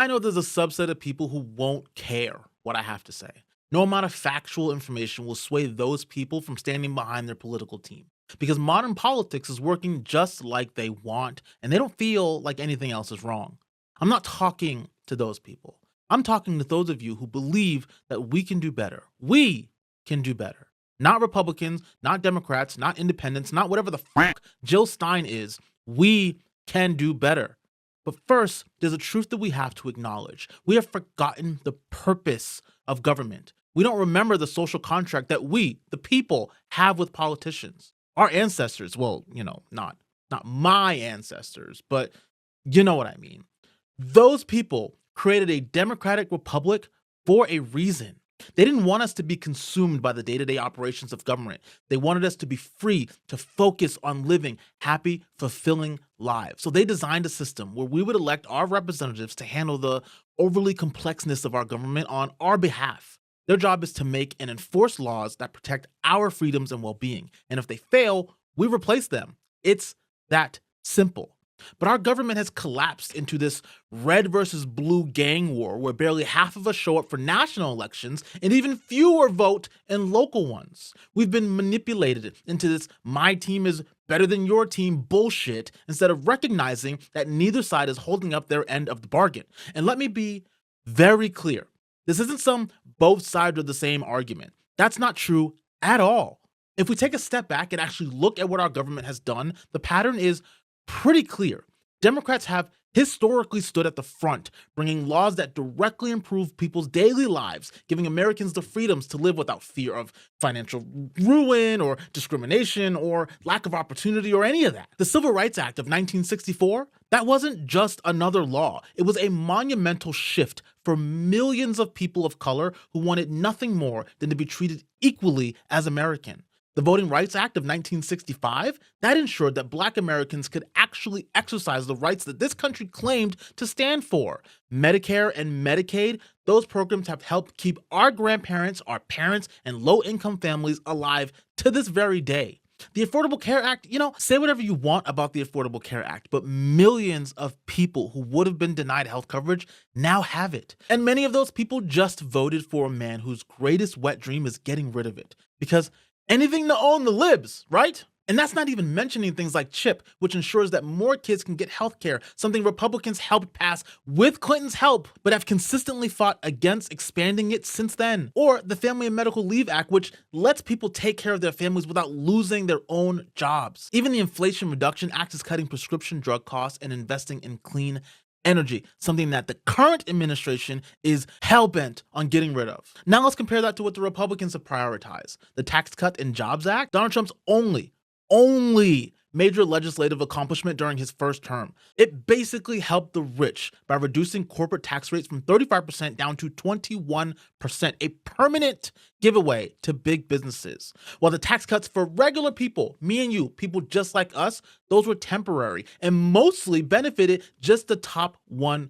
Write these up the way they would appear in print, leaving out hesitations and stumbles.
I know there's a subset of people who won't care what I have to say. No amount of factual information will sway those people from standing behind their political team. Because modern politics is working just like they want, and they don't feel like anything else is wrong. I'm not talking to those people. I'm talking to those of you who believe that we can do better. We can do better. Not Republicans, not Democrats, not independents, not whatever the fuck Jill Stein is. We can do better. But first, there's a truth that we have to acknowledge. We have forgotten the purpose of government. We don't remember the social contract that we, the people, have with politicians. Our ancestors, well, not my ancestors, but you know what I mean. Those people created a democratic republic for a reason. They didn't want us to be consumed by the day-to-day operations of government. They wanted us to be free to focus on living happy, fulfilling lives. So they designed a system where we would elect our representatives to handle the overly complexness of our government on our behalf. Their job is to make and enforce laws that protect our freedoms and well-being. And if they fail, we replace them. It's that simple. But our government has collapsed into this red versus blue gang war where barely half of us show up for national elections and even fewer vote in local ones. We've been manipulated into this my team is better than your team bullshit instead of recognizing that neither side is holding up their end of the bargain. And let me be very clear. This isn't some both sides are the same argument. That's not true at all. If we take a step back and actually look at what our government has done, the pattern is pretty clear. Democrats have historically stood at the front, bringing laws that directly improve people's daily lives, giving Americans the freedoms to live without fear of financial ruin or discrimination or lack of opportunity or any of that. The Civil Rights Act of 1964, that wasn't just another law. It was a monumental shift for millions of people of color who wanted nothing more than to be treated equally as American. The Voting Rights Act of 1965, that ensured that Black Americans could actually exercise the rights that this country claimed to stand for. Medicare and Medicaid, those programs have helped keep our grandparents, our parents, and low-income families alive to this very day. The Affordable Care Act, say whatever you want about the Affordable Care Act, but millions of people who would have been denied health coverage now have it. And many of those people just voted for a man whose greatest wet dream is getting rid of it. Because anything to own the libs, right? And that's not even mentioning things like CHIP, which ensures that more kids can get health care, something Republicans helped pass with Clinton's help, but have consistently fought against expanding it since then. Or the Family and Medical Leave Act, which lets people take care of their families without losing their own jobs. Even the Inflation Reduction Act is cutting prescription drug costs and investing in clean energy, something that the current administration is hell-bent on getting rid of. Now let's compare that to what the Republicans have prioritized. The Tax Cut and Jobs Act, Donald Trump's only major legislative accomplishment during his first term. It basically helped the rich by reducing corporate tax rates from 35% down to 21%, a permanent giveaway to big businesses. While the tax cuts for regular people, me and you, people just like us, those were temporary and mostly benefited just the top 1%.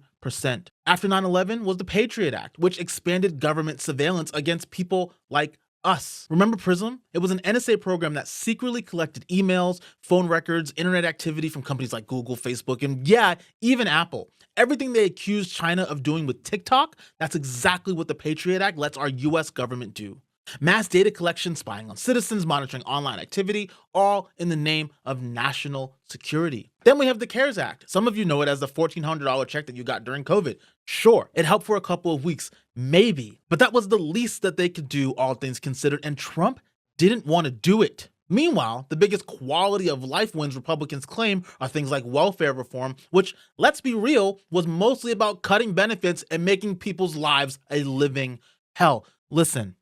After 9/11 was the Patriot Act, which expanded government surveillance against people like us. Remember PRISM? It was an NSA program that secretly collected emails, phone records, internet activity from companies like Google, Facebook, and yeah, even Apple. Everything they accused China of doing with TikTok, that's exactly what the Patriot Act lets our US government do. Mass data collection, spying on citizens, monitoring online activity, all in the name of national security. Then we have the CARES Act. Some of you know it as the $1,400 check that you got during COVID. Sure, it helped for a couple of weeks, maybe, but that was the least that they could do, all things considered, and Trump didn't want to do it. Meanwhile, the biggest quality of life wins Republicans claim are things like welfare reform, which, let's be real, was mostly about cutting benefits and making people's lives a living hell. Listen.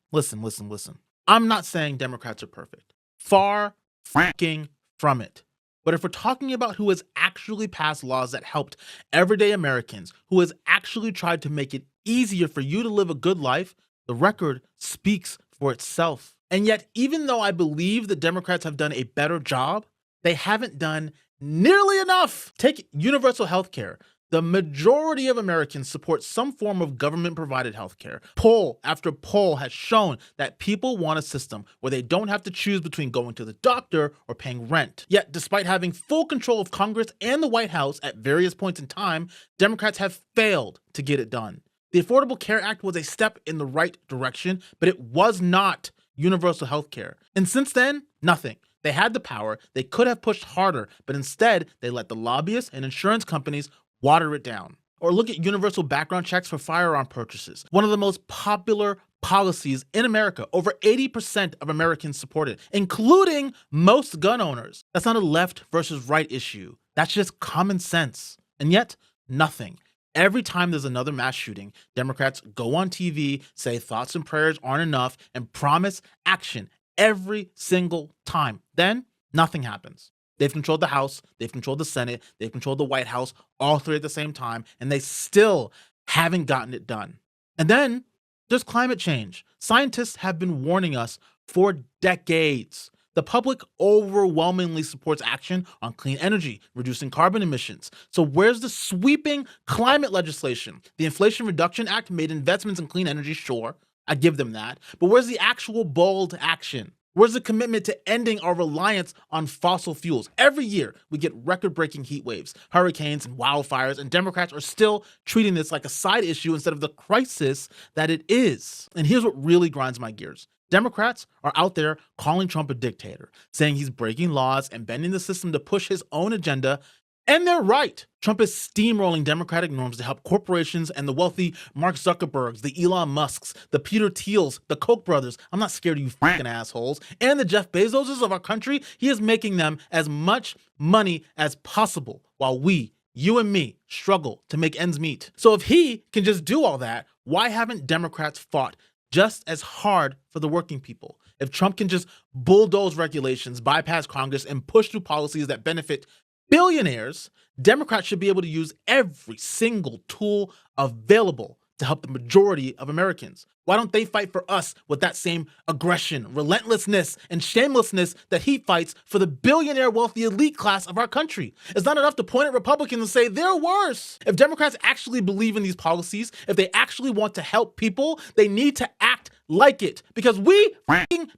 I'm not saying Democrats are perfect. Far fucking from it. But if we're talking about who has actually passed laws that helped everyday Americans, who has actually tried to make it easier for you to live a good life, the record speaks for itself. And yet, even though I believe the Democrats have done a better job, they haven't done nearly enough. Take universal health care. The majority of Americans support some form of government-provided healthcare. Poll after poll has shown that people want a system where they don't have to choose between going to the doctor or paying rent. Yet, despite having full control of Congress and the White House at various points in time, Democrats have failed to get it done. The Affordable Care Act was a step in the right direction, but it was not universal healthcare. And since then, nothing. They had the power, they could have pushed harder, but instead, they let the lobbyists and insurance companies water it down. Or look at universal background checks for firearm purchases, one of the most popular policies in America. Over 80% of Americans support it, including most gun owners. That's not a left versus right issue. That's just common sense. And yet, nothing. Every time there's another mass shooting, Democrats go on TV, say thoughts and prayers aren't enough, and promise action every single time. Then, nothing happens. They've controlled the House, they've controlled the Senate, they've controlled the White House, all three at the same time, and they still haven't gotten it done. And then there's climate change. Scientists have been warning us for decades. The public overwhelmingly supports action on clean energy, reducing carbon emissions. So where's the sweeping climate legislation? The Inflation Reduction Act made investments in clean energy, sure, I give them that, but where's the actual bold action? Where's the commitment to ending our reliance on fossil fuels? Every year, we get record-breaking heat waves, hurricanes, and wildfires, and Democrats are still treating this like a side issue instead of the crisis that it is. And here's what really grinds my gears. Democrats are out there calling Trump a dictator, saying he's breaking laws and bending the system to push his own agenda. And they're right. Trump is steamrolling democratic norms to help corporations and the wealthy Mark Zuckerbergs, the Elon Musks, the Peter Thiels, the Koch brothers. I'm not scared of you fucking assholes. And the Jeff Bezoses of our country. He is making them as much money as possible while we, you and me, struggle to make ends meet. So if he can just do all that, why haven't Democrats fought just as hard for the working people? If Trump can just bulldoze regulations, bypass Congress, and push through policies that benefit billionaires, Democrats should be able to use every single tool available to help the majority of Americans. Why don't they fight for us with that same aggression, relentlessness, and shamelessness that he fights for the billionaire wealthy elite class of our country? It's not enough to point at Republicans and say they're worse. If Democrats actually believe in these policies, if they actually want to help people, they need to act like it, because we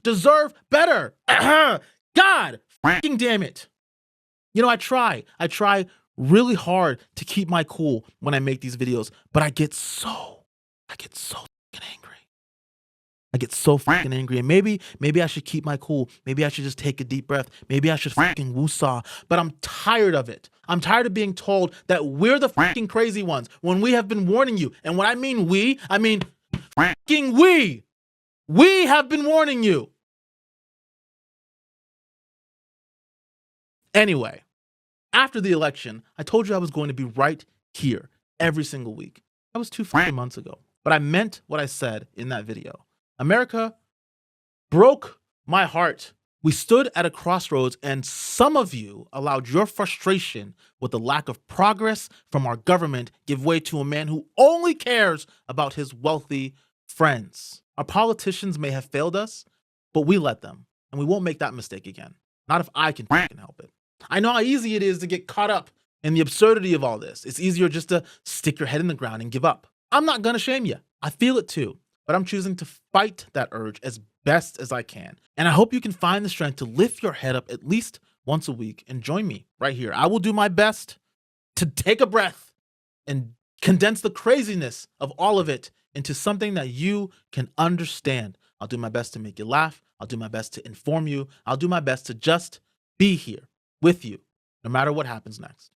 deserve better. God damn it. You know, I try really hard to keep my cool when I make these videos, but I get so fucking angry. I get so fucking angry. And maybe I should keep my cool. Maybe I should just take a deep breath. Maybe I should fucking woosah. But I'm tired of it. I'm tired of being told that we're the fucking crazy ones when we have been warning you. And when I mean we, I mean fucking we. We have been warning you. Anyway, after the election, I told you I was going to be right here every single week. That was 2 fucking months ago. But I meant what I said in that video. America broke my heart. We stood at a crossroads, and some of you allowed your frustration with the lack of progress from our government give way to a man who only cares about his wealthy friends. Our politicians may have failed us, but we let them, and we won't make that mistake again. Not if I can fucking help it. I know how easy it is to get caught up in the absurdity of all this. It's easier just to stick your head in the ground and give up. I'm not gonna shame you. I feel it too, but I'm choosing to fight that urge as best as I can. And I hope you can find the strength to lift your head up at least once a week and join me right here. I will do my best to take a breath and condense the craziness of all of it into something that you can understand. I'll do my best to make you laugh. I'll do my best to inform you. I'll do my best to just be here with you, no matter what happens next.